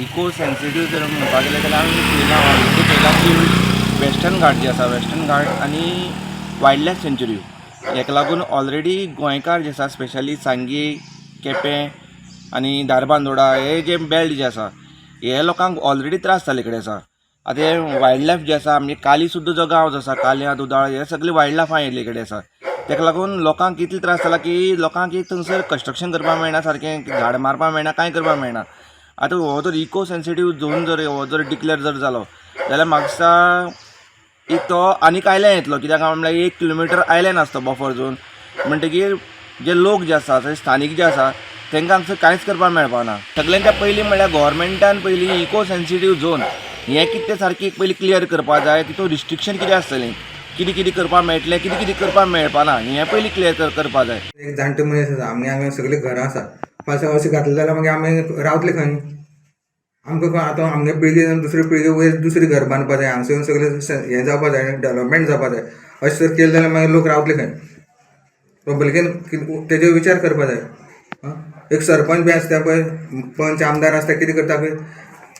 Eco sensitive जर म्हणपाक गेले जाल्यार आमी पयला की वेस्टर्न घाट जे आसा वेस्टर्न घाट आनी वायल्ड लायफ सँच्युरी हेका लागून ऑलरेडी गोंयकार जे आसा स्पेशली सांगी केपें आनी धारबांदोडा हे जे बेल्ट जे आसा हे लोकांक ऑलरेडी त्रास जाले कडेन आसा. आतां हे वायल्ड लायफ जे आसा आमचे काली सुद्दां जो गांव जो आसा काल्या दुदाळ हे सगळे वायल्ड लायफ येयल्ले कडेन आसा. तेका लागून लोकांक इतलो त्रास जाला की लोकांक एक थंयसर कंस्ट्रक्शन करपाक मेळना, सारकें झाड मारपाक मेळना, कांय करपाक मेळना. आतां हो जर इको सेन्सिटीव झोन जर हो जर डिक्लेअर जर जालो जाल्यार म्हाका दिसता तो आनीक आयलँड येतलो. कित्याक म्हणल्यार 1 किलोमिटर आयलँड आसता बफर झोन म्हणटकीर जे लोक जे आसा स्थानीक जे आसा तांकां हांगसर कांयच करपाक मेळपाना. सगळ्यांच्या पयलीं म्हणल्यार गोव्हर्मेंटान पयलीं इको सेन्सिटीव झोन हें कितें तें सारकी पयलीं क्लियर करपाक जाय. तितून रिस्ट्रिक्शन कितें आसतलें, कितें कितें करपाक मेळटलें, कितें कितें करपाक मेळपाना हें पयलीं क्लियर करपाक जाय. एक जाणटे मनीस आसा, आमी हांगा सगळीं घरां आसा, पास अशें घातलें जाल्यार मागीर आमी रावतले खंय? आमकां आतां आमगे पिळगे दुसरे पिळगे वयर दुसरी घर बांदपा जाय, हांगसर सगळें हें जावपा जाय, डेव्हलपमेंट जावपा जाय. अशें जर केलें जाल्यार मागीर लोक रावतले खंय? पब्लिकेन तेजेर विचार करपा जाय. एक सरपंच बी आसता पळय, पंच आमदार आसता, कितें करता पळय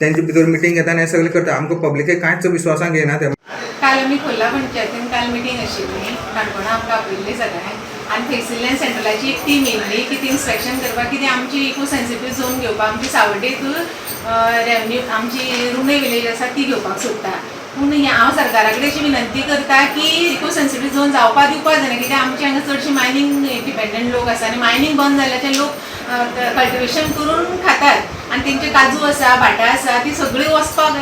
तेंचे भितर मिटींग घेता आनी हें सगळें करता. आमकां पब्लिकेक कांयच विश्वासाक घेयना ते. काल आमी खोर्ला पंचायतीन काल मिटींग आशिल्ली, काणकोणा आमकां आपयल्ली सगळें आनी थंयसरल्यान सेंट्रलाची एक टीम येयल्ली कितें इन्स्पेक्शन करपाक, कितें आमची इको सेन्सिटीव झोन घेवपाक आमची सावड्डेक रेवन्यू आमची रुमे विलेज आसा ती घेवपाक सोदता. पूण हांव सरकारा कडेन अशी विनंती करता की इको सेन्सिटीव झोन जावपाक दिवपाक जायना. कित्याक आमचे हांगा चडशे मायनींग डिपेंडंट लोक आसा आनी मायनींग बंद जाल्याचे लोक कल्टिवेशन करून खातात आनी तेंचे काजू आसा, भाटां आसा ती सगळीं वचपाक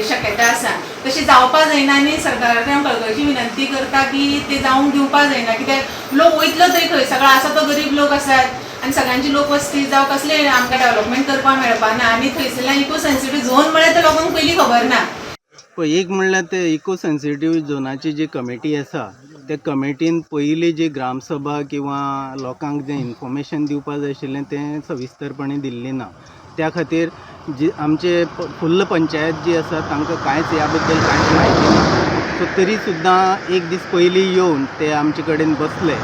शक्यता आसा. तशें जावपाक जायना आनी सरकारा कडेन हांव कळकळीची विनंती करता की ते जावंक दिवपाक जायना. कित्याक लोक वयतलो थंय खंय, सगळो आसा तो गरीब लोक आसात आनी सगळ्यांची लोक वस्ती जावं कसले आमकां डेव्हलपमेंट करपाक मेळपाना. आनी थंयसरल्यान इको सेन्सिटीव झोन म्हळ्यार ते लोकांक पयलीं खबर ना. पळय, एक म्हणल्यार ते इको सेन्सिटीव झोनाची जी कमिटी आसा त्या कमिटीन पयली जी ग्रामसभा किंवा लोकांक जें इन्फॉर्मेशन दिवपाक जाय आशिल्लें तें सविस्तरपणे दिल्लें ना. त्या खातीर जी आमचे फुल्ल पंचायत जी आसा तांकां कांयच ह्या बद्दल कांयच म्हायती ना. सो तरी सुद्दां एक दीस पयलीं येवन ते आमचे कडेन बसले,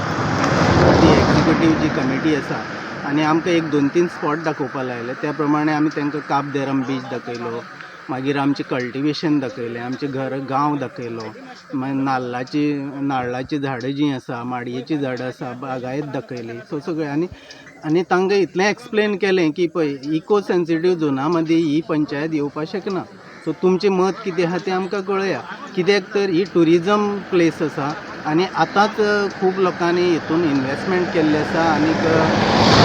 ती एक्झिक्युटीव जी कमिटी आसा, आनी आमकां एक 2-3 स्पॉट दाखोवपाक लायले. त्या प्रमाणे आमी तांकां काब देराम बीच दाखयलो, मागीर आमचें कल्टिवेशन दाखयलें, आमचें गांव दाखयलो, मागीर नाल्लाची झाडां जीं आसा, माडयेचीं झाडां आसा, बागायत दाखयली. सो सगळें आनी तांकां इतलें एक्सप्लेन केलें की पळय इको सेन्सिटीव झोना मदीं ही पंचायत येवपाक शकना. सो तुमचें मत कितें आसा तें आमकां कळया. कित्याक तर ही टुरिजम प्लेस आसा आनी आतांच खूब लोकांनी हितून इन्वेस्टमेंट केल्लें आसा आनीक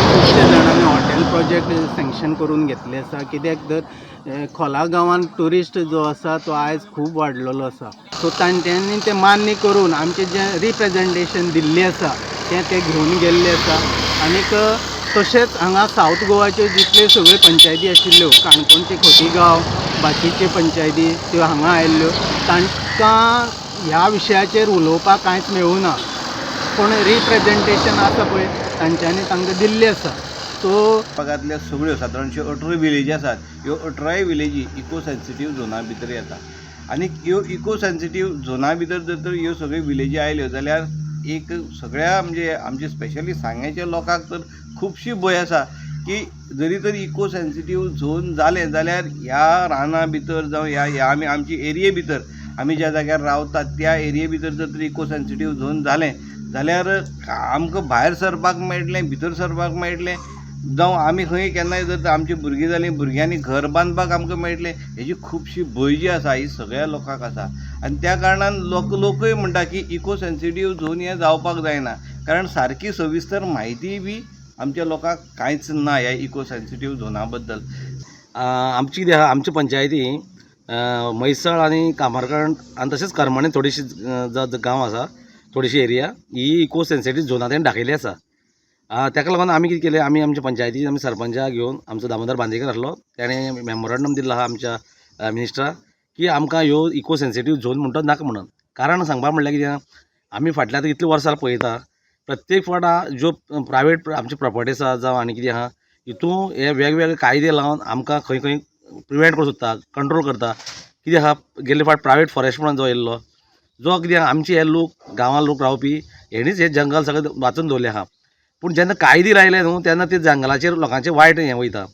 खुबशे जाणांनी हॉटेल प्रोजेक्ट सँक्शन करून घेतले आसा. कित्याक तर खोला गांवांत ट्युरिस्ट जो आसा तो आयज खूब वाडलेलो आसा. सो तांच्यांनी तें मान्य करून आमचें जें रिप्रेजेंटेशन दिल्लें आसा ते घेवन गेल्ले आसा. आनीक तशेंच हांगा सावथ गोवाच्यो जितल्यो सगळ्यो पंचायती आशिल्ल्यो, काणकोणचे खोतीगांव, बाकीचे पंचायती त्यो हांगा आयिल्ल्यो, तांकां ह्या विशयाचेर उलोवपाक कांयच मेळूं ना. पूण रिप्रेजेंटेशन आसा पळय तांच्यांनी तांकां दिल्लें आसा. सो भागांतल्या सगळ्यो सादारणश्यो 18 विलेजी आसात. ह्यो 18 विलेजी इको सेन्सिटीव झोना भितर येता. आनी ह्यो इको सेन्सिटीव झोना भितर जर तर ह्यो सगळ्यो विलेजी आयल्यो जाल्यार एक सगळ्या म्हणजे आमचे स्पेशली सांग्याच्या लोकांक तर खुबशी भंय आसा की जरी तर इको सेन्सिटीव झोन जालें जाल्यार ह्या रानां भितर जावं ह्या आमची एरिये भितर आमी ज्या जाग्यार रावतात त्या एरिये भितर जर तर इको सेन्सिटीव झोन जालें जाल्यार आमकां भायर सरपाक मेळटलें, भितर सरपाक मेळटलें, जावं आमी खंय केन्नाय जर आमचीं भुरगीं जालीं भुरग्यांनी घर बांदपाक आमकां मेळटलें, हेजी खुबशी भंय जी आसा ही सगळ्या लोकांक आसा. आनी त्या कारणान लोकूय म्हणटा की इको सेन्सिटीव झोन हें जावपाक जायना. कारण सारकी सविस्तर म्हायती बी आमच्या लोकांक कांयच ना ह्या इको सेन्सिटीव झोना बद्दल. आमची कितें आहा, आमच्या पंचायती मैसळ आनी कामरकण आनी तशेंच करमणे थोडीशी गांव आसा, थोडीशी एरिया ही इको सेन्सिटीव झोनांत तेणें दाखयली आसा. ताका लागून आमी कितें केलें, आमी आमच्या पंचायतीन आमी सरपंचाक घेवन आमचो दामोदर बांदेकर आसलो, ताणें मेमोरंडम दिल्लो आहा आमच्या मिनिस्टराक की आमकां ह्यो इको सेन्सिटीव झोन म्हणटा नाका म्हणून. कारण सांगपाक म्हणल्यार कितें, आमी फाटल्या आतां इतलीं वर्सां पळयता प्रत्येक फावटा ज्यो प्रायवेट आमच्यो प्रॉपर्टी आसा जावं आनी कितें आहा हितून हे वेगवेगळे कायदे लावन आमकां खंय खंय प्रिवेंट करूं सोदता, कंट्रोल करता. कितें आहा, गेल्ले फावट प्रायवेट फॉरेस्ट म्हणून जो येयल्लो, जो कितें आमचे हे लोक गांवां लोक रावपी हेणीच हे जंगल सगळें वाचून दवरलें आहा. पूण जेन्ना कायदे लायले न्हू तेन्ना ते जंगलाचेर लोकांचें वायट हें वयता.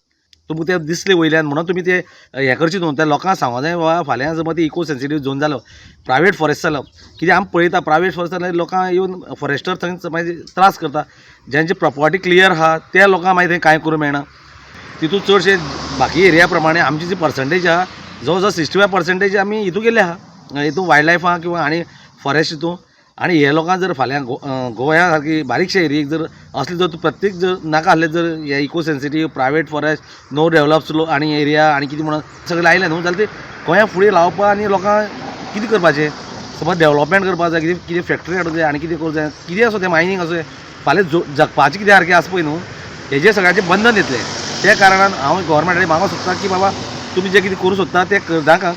तुमकां तें दिसलें वयल्यान म्हणून तुमी ते हें करची न्हू त्या लोकांक सांगों जाय वा फाल्यां समज ती इको सेन्सिटीव झोन जालो प्रायवेट फॉरेस्ट जालो कित्याक आमी पळयता प्रायवेट फॉरेस्ट जाल्यार लोकांक येवन फॉरेस्टर थंय मागीर त्रास करता ज्यांची प्रॉपर्टी क्लियर आहा त्या लोकांक मागीर थंय कांय करूं मेळना तितून चडशे बाकी एरिया प्रमाणे आमची जी पर्संटेज आहा जवळ जवळ 65% आमी हितून गेले आहा हितून वायल्ड लायफा किंवा आनी फॉरेस्ट हितून आनी हे लोकांक जर फाल्यां गोंया सारकी बारीकशे एरियेक जर असले जर प्रत्येक जर नाका आसले जर हे eco sensitive private forest no develop आनी एरिया आनी कितें म्हणून सगळें लायलें न्हू जाल्यार ते गोंया फुडें लावपा आनी लोकांक कितें करपाचें समज डेवलपमेंट करपा जाय कितें कितें फॅक्टरी हाडूंक जाय आनी कितें करूं जाय कितें असो तें मायनींग असो फाल्यां जगपाचें कितें सारकें आसा पळय न्हू हेजेर सगळ्यांचें बंधन येतलें त्या कारणान हांव गोवोरमेंटाक मागूंक सोदता की बाबा तुमी जें कितें करूं सोदता तें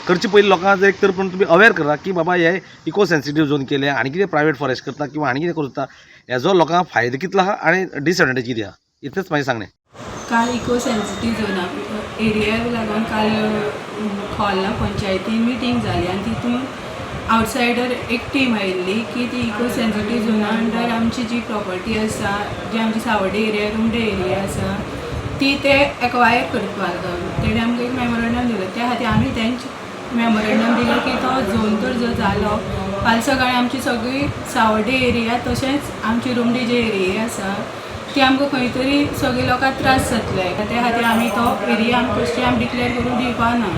करचे पयलीं लोकांक जर एक तर पूण तुमी अवेअर करा की बाबा हे इको सेन्सिटीव झोन केले आनी कितें प्रायवेट फॉरेस्ट करता किंवा आनी कितें करूं सोदता हेजो लोकांक फायदो कितलो आहा आनी डिसएडवांटेज कितें आहा इतलेंच म्हाजें सांगणें काल इको सेन्सिटीव झोना एरियाक लागून काल खोला पंचायतीन मिटींग जाली आनी तितून आवटसायडर एक टीम आयिल्ली की ती इको सेन्सिटीव झोना अंडर आमची जी प्रॉपर्टी आसा जी आमची सावड्डे एरिया रुमडे एरिया आसा ती ते एक्वायर करपाक तेणें आमकां एक मेमोरंडम दिलो त्या खातीर आमी तेंचे मेमोरंडम दिलो की तो झोन तर जो जालो काल सकाळीं आमची सगळी सावड्डे एरिया तशेंच आमची रुमडी जे एरिया आसा ती आमकां खंय तरी सगळी लोकांक त्रास जातले त्या खातीर आमी तो एरिया आमकां तशी आमी डिक्लेअर करून दिवपा ना